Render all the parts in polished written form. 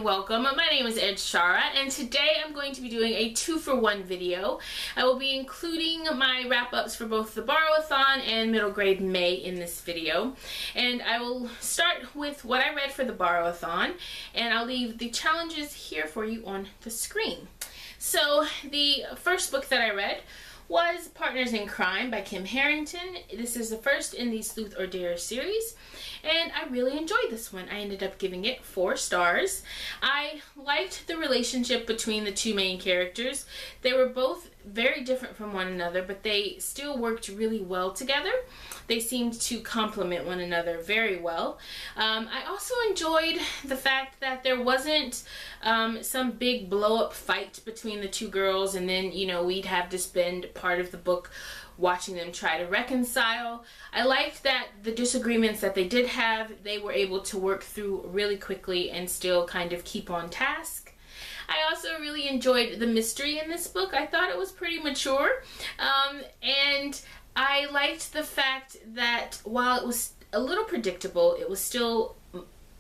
welcome. My name is Edshara, and today I'm going to be doing a 2-for-1 video. I will be including my wrap-ups for both the Borrow-A-Thon and middle grade May in this video. And I will start with what I read for the Borrow-A-Thon, and I'll leave the challenges here for you on the screen. So the first book that I read was Partners in Crime by Kim Harrington. This is the first in the Sleuth or Dare series, and I really enjoyed this one. I ended up giving it 4 stars. I liked the relationship between the two main characters. They were both very different from one another, but they still worked really well together. They seemed to complement one another very well. I also enjoyed the fact that there wasn't some big blow-up fight between the two girls, and then, you know, we'd have to spend part of the book watching them try to reconcile. I liked that the disagreements that they did have, they were able to work through really quickly and still kind of keep on task. I also really enjoyed the mystery in this book. I thought it was pretty mature, and I liked the fact that while it was a little predictable, it was still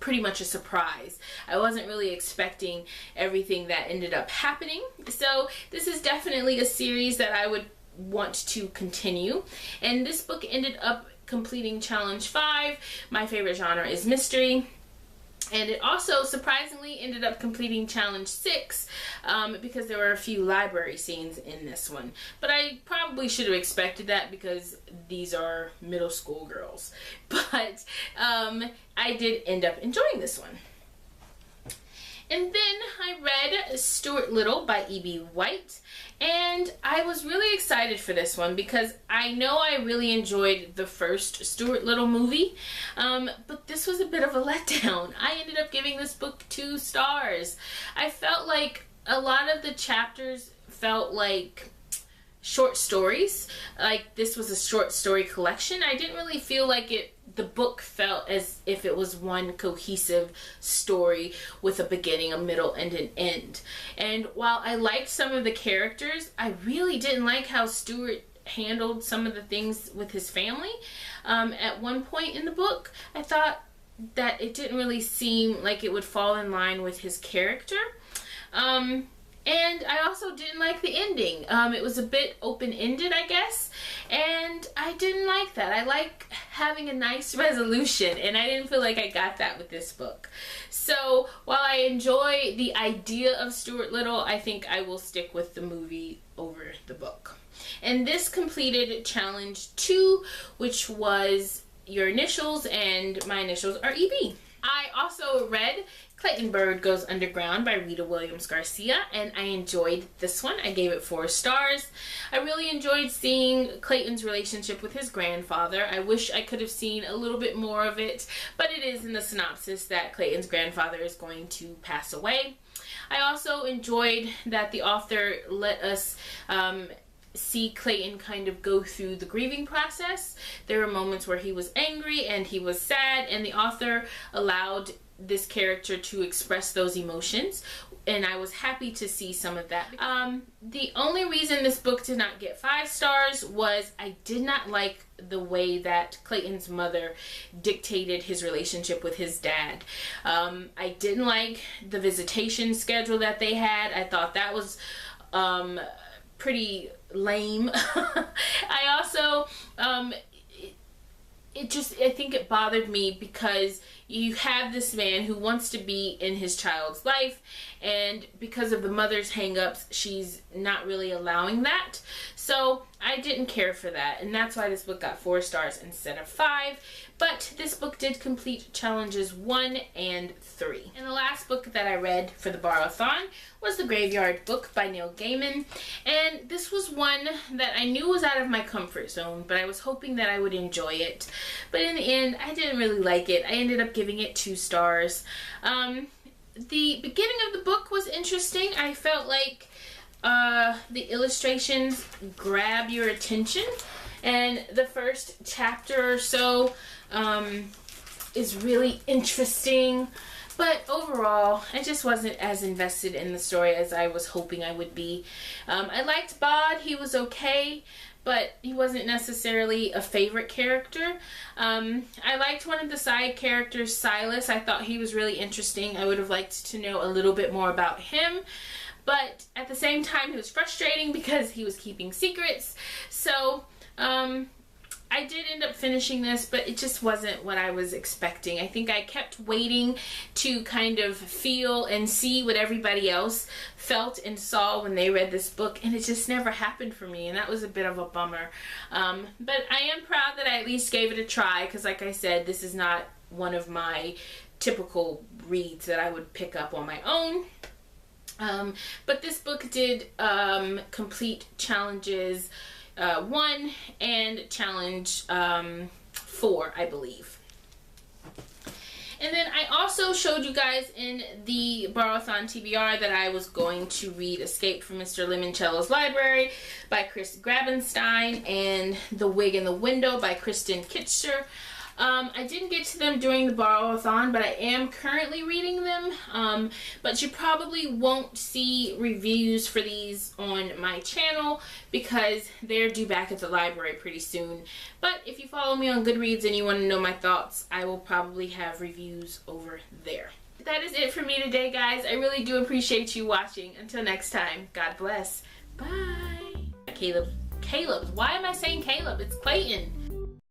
pretty much a surprise. I wasn't really expecting everything that ended up happening. So this is definitely a series that I would want to continue. And this book ended up completing challenge 5. My favorite genre is mystery. And it also surprisingly ended up completing challenge 6 because there were a few library scenes in this one. But I probably should have expected that because these are middle school girls. But I did end up enjoying this one. And then I read Stuart Little by E.B. White, and I was really excited for this one because I know I really enjoyed the first Stuart Little movie, but this was a bit of a letdown. I ended up giving this book 2 stars. I felt like a lot of the chapters felt like short stories, like this was a short story collection. I didn't really feel like the book felt as if it was one cohesive story with a beginning, a middle, and an end. And while I liked some of the characters, I really didn't like how Stuart handled some of the things with his family. At one point in the book, I thought that it didn't really seem like it would fall in line with his character. And I also didn't like the ending. It was a bit open-ended, I guess, and I didn't like that. I like having a nice resolution, and I didn't feel like I got that with this book. So while I enjoy the idea of Stuart Little, I think I will stick with the movie over the book. And this completed challenge 2, which was your initials, and my initials are EB. I also read Clayton Bird Goes Underground by Rita Williams Garcia, and I enjoyed this one. I gave it 4 stars. I really enjoyed seeing Clayton's relationship with his grandfather. I wish I could have seen a little bit more of it, but it is in the synopsis that Clayton's grandfather is going to pass away. I also enjoyed that the author let us see Clayton kind of go through the grieving process. There were moments where he was angry and he was sad, and the author allowed this character to express those emotions, and I was happy to see some of that. The only reason this book did not get 5 stars was I did not like the way that Clayton's mother dictated his relationship with his dad. I didn't like the visitation schedule that they had. I thought that was pretty lame. I also I think it bothered me because you have this man who wants to be in his child's life, and because of the mother's hang-ups, she's not really allowing that. So I didn't care for that, and that's why this book got 4 stars instead of 5. But this book did complete challenges 1 and 3. And the last book that I read for the Borrow-A-Thon was The Graveyard Book by Neil Gaiman. And this was one that I knew was out of my comfort zone, but I was hoping that I would enjoy it. But in the end, I didn't really like it. I ended up giving it 2 stars. The beginning of the book was interesting. I felt like the illustrations grab your attention, and the first chapter or so is really interesting, but overall I just wasn't as invested in the story as I was hoping I would be. I liked Bod. He was okay, but he wasn't necessarily a favorite character. I liked one of the side characters, Silas. I thought he was really interesting. I would have liked to know a little bit more about him, but at the same time, he was frustrating because he was keeping secrets. So, I did end up finishing this, but it just wasn't what I was expecting. I think I kept waiting to kind of feel and see what everybody else felt and saw when they read this book, and it just never happened for me, and that was a bit of a bummer. But I am proud that I at least gave it a try, because like I said, this is not one of my typical reads that I would pick up on my own. But this book did complete challenges 1 and challenge 4, I believe. And then I also showed you guys in the Borrow-A-Thon TBR that I was going to read Escape from Mr. Limoncello's Library by Chris Grabenstein and The Wig in the Window by Kristen Kitzer. I didn't get to them during the Borrow-A-Thon, but I am currently reading them. But you probably won't see reviews for these on my channel because they're due back at the library pretty soon. But if you follow me on Goodreads and you want to know my thoughts, I will probably have reviews over there. That is it for me today, guys. I really do appreciate you watching. Until next time, God bless. Bye. Caleb. Why am I saying Caleb? It's Clayton.